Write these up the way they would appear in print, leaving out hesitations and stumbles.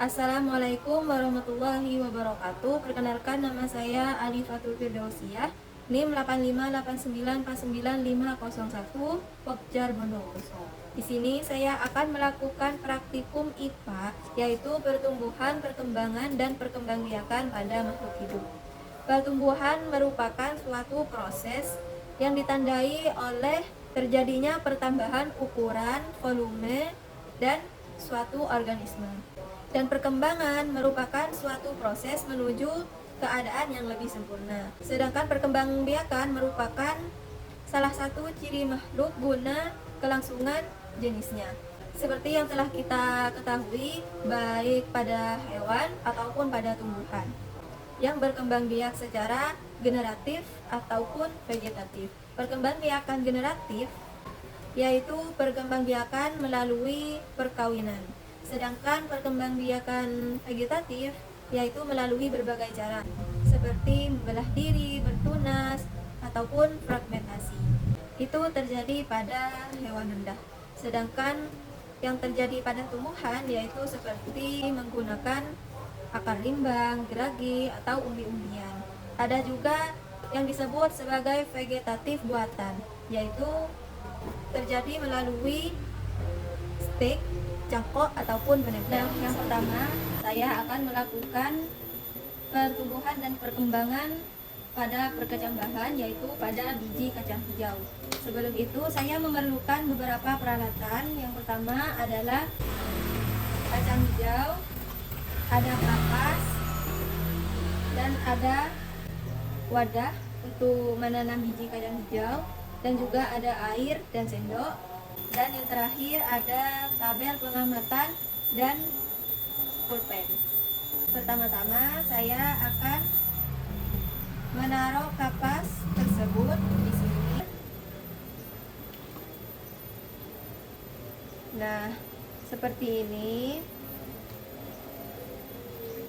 Assalamualaikum warahmatullahi wabarakatuh. Perkenalkan, nama saya Alifatul Firdausiyah, NIM 85894949501, Pokjar Bondowoso. Di sini saya akan melakukan praktikum IPA, yaitu pertumbuhan, perkembangan, dan perkembangbiakan pada makhluk hidup. Pertumbuhan merupakan suatu proses yang ditandai oleh terjadinya pertambahan ukuran, volume, dan suatu organisme. Dan perkembangan merupakan suatu proses menuju keadaan yang lebih sempurna. Sedangkan perkembangbiakan merupakan salah satu ciri makhluk guna kelangsungan jenisnya. Seperti yang telah kita ketahui, baik pada hewan ataupun pada tumbuhan yang berkembang biak secara generatif ataupun vegetatif. Perkembangbiakan generatif yaitu perkembangbiakan melalui perkawinan. Sedangkan perkembangbiakan vegetatif yaitu melalui berbagai cara, seperti membelah diri, bertunas, ataupun fragmentasi. Itu terjadi pada hewan rendah. Sedangkan yang terjadi pada tumbuhan yaitu seperti menggunakan akar limbang, geragi, atau umbi-umbian. Ada juga yang disebut sebagai vegetatif buatan, yaitu terjadi melalui stek, cangkok, ataupun penempel. Yang pertama, saya akan melakukan pertumbuhan dan perkembangan pada perkecambahan, yaitu pada biji kacang hijau. Sebelum itu, saya memerlukan beberapa peralatan. Yang pertama adalah kacang hijau, ada kapas, dan ada wadah untuk menanam biji kacang hijau, dan juga ada air dan sendok. Dan yang terakhir ada tabel pengamatan dan pulpen. Pertama-tama saya akan menaruh kapas tersebut di sini. Nah, seperti ini.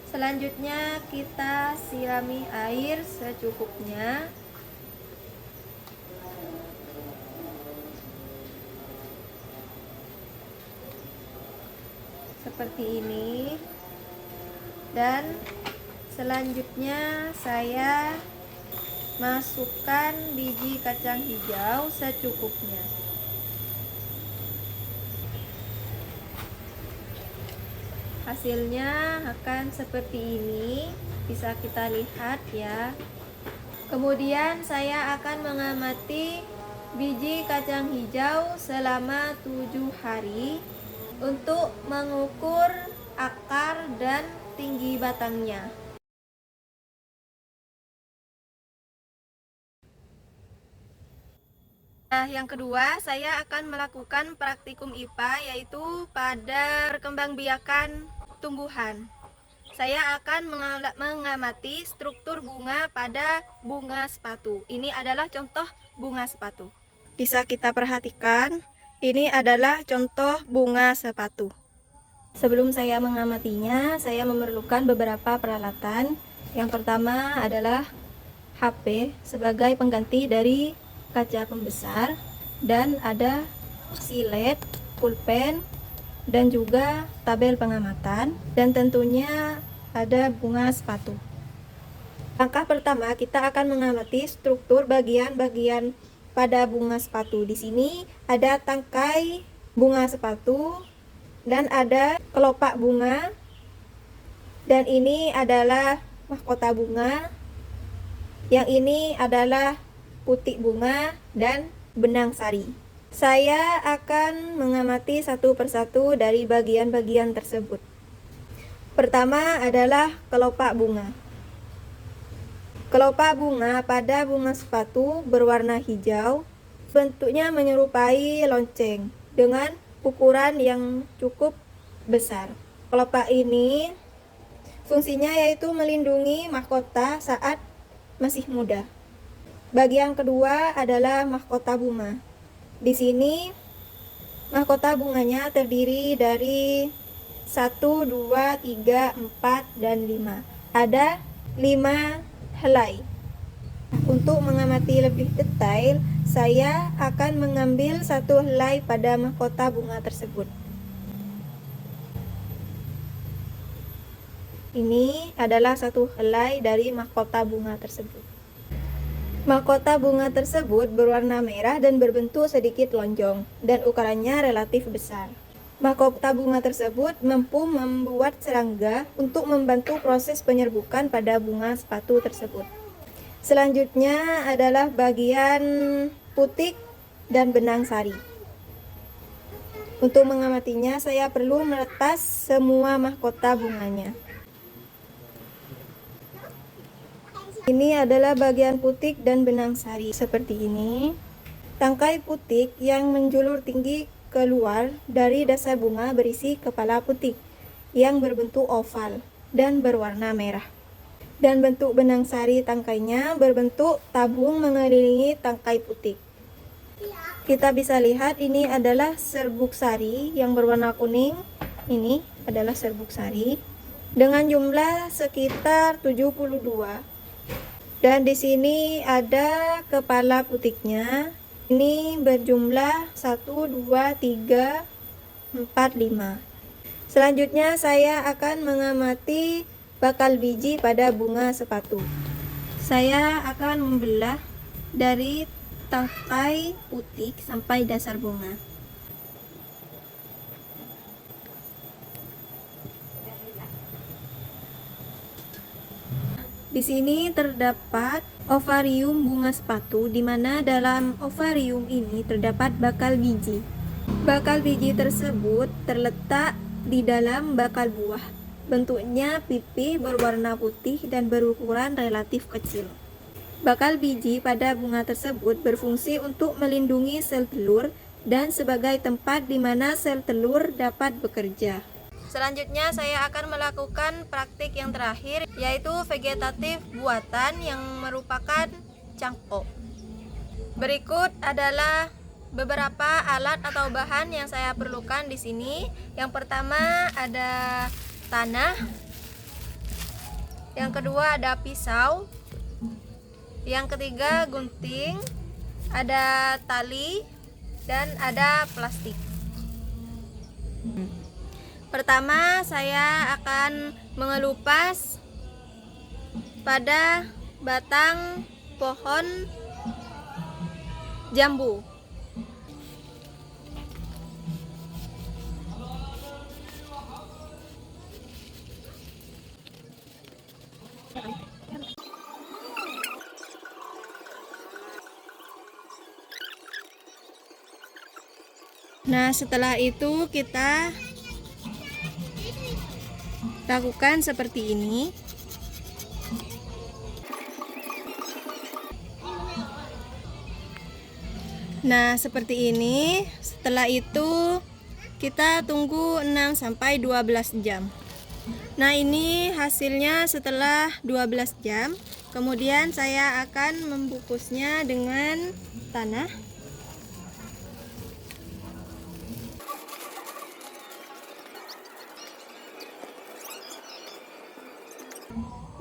Selanjutnya kita sirami air secukupnya. Seperti ini. Dan selanjutnya saya masukkan biji kacang hijau secukupnya. Hasilnya akan seperti ini, bisa kita lihat ya. Kemudian saya akan mengamati biji kacang hijau selama 7 hari untuk mengukur akar dan tinggi batangnya. Nah, yang kedua, saya akan melakukan praktikum IPA, yaitu pada perkembangbiakan tumbuhan. Saya akan mengamati struktur bunga pada bunga sepatu. Ini adalah contoh bunga sepatu. Bisa kita perhatikan, ini adalah contoh bunga sepatu. Sebelum saya mengamatinya, saya memerlukan beberapa peralatan. Yang pertama adalah HP sebagai pengganti dari kaca pembesar, dan ada silet, pulpen, dan juga tabel pengamatan, dan tentunya ada bunga sepatu. Langkah pertama, kita akan mengamati struktur bagian-bagian pada bunga sepatu. Di sini ada tangkai bunga sepatu dan ada kelopak bunga, dan ini adalah mahkota bunga. Yang ini adalah putik bunga dan benang sari. Saya akan mengamati satu persatu dari bagian-bagian tersebut. Pertama adalah kelopak bunga. Kelopak bunga pada bunga sepatu berwarna hijau, bentuknya menyerupai lonceng dengan ukuran yang cukup besar. Kelopak ini fungsinya yaitu melindungi mahkota saat masih muda. Bagian kedua adalah mahkota bunga. Di sini mahkota bunganya terdiri dari 1, 2, 3, 4, dan 5. Ada 5 helai. Untuk mengamati lebih detail, saya akan mengambil satu helai pada mahkota bunga tersebut. Ini adalah satu helai dari mahkota bunga tersebut. Mahkota bunga tersebut berwarna merah dan berbentuk sedikit lonjong, dan ukurannya relatif besar. Mahkota bunga tersebut mampu membuat serangga untuk membantu proses penyerbukan pada bunga sepatu tersebut. Selanjutnya adalah bagian putik dan benang sari. Untuk mengamatinya, saya perlu meretas semua mahkota bunganya. Ini adalah bagian putik dan benang sari seperti ini. Tangkai putik yang menjulur tinggi keluar dari dasar bunga berisi kepala putik yang berbentuk oval dan berwarna merah. Dan bentuk benang sari tangkainya berbentuk tabung mengelilingi tangkai putik. Kita bisa lihat ini adalah serbuk sari yang berwarna kuning. Ini adalah serbuk sari dengan jumlah sekitar 72. Dan di sini ada kepala putiknya. Ini berjumlah 1, 2, 3, 4, 5. Selanjutnya saya akan mengamati bakal biji pada bunga sepatu. Saya akan membelah dari tangkai putik sampai dasar bunga. Di sini terdapat ovarium bunga sepatu, di mana dalam ovarium ini terdapat bakal biji. Bakal biji tersebut terletak di dalam bakal buah. Bentuknya pipih berwarna putih dan berukuran relatif kecil. Bakal biji pada bunga tersebut berfungsi untuk melindungi sel telur dan sebagai tempat di mana sel telur dapat bekerja. Selanjutnya saya akan melakukan praktik yang terakhir, yaitu vegetatif buatan yang merupakan cangkok. Berikut adalah beberapa alat atau bahan yang saya perlukan di sini. Yang pertama ada tanah, yang kedua ada pisau, yang ketiga gunting, ada tali, dan ada plastik. Pertama, saya akan mengelupas pada batang pohon jambu. Nah, setelah itu kita lakukan seperti ini. Nah, seperti ini. Setelah itu kita tunggu 6-12 jam. Nah, ini hasilnya setelah 12 jam. Kemudian saya akan membungkusnya dengan tanah.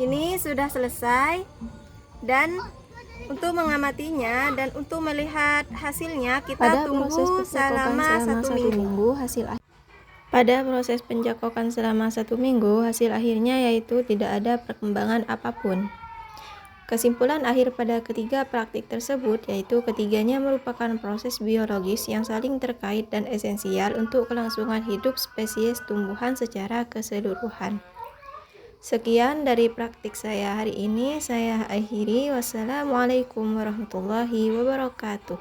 Ini sudah selesai, dan untuk mengamatinya dan untuk melihat hasilnya kita tunggu selama 1 minggu. Pada proses pencakokan selama 1 minggu, hasil akhirnya yaitu tidak ada perkembangan apapun. Kesimpulan akhir pada ketiga praktik tersebut yaitu ketiganya merupakan proses biologis yang saling terkait dan esensial untuk kelangsungan hidup spesies tumbuhan secara keseluruhan. Sekian dari praktik saya hari ini, saya akhiri. Wassalamualaikum warahmatullahi wabarakatuh.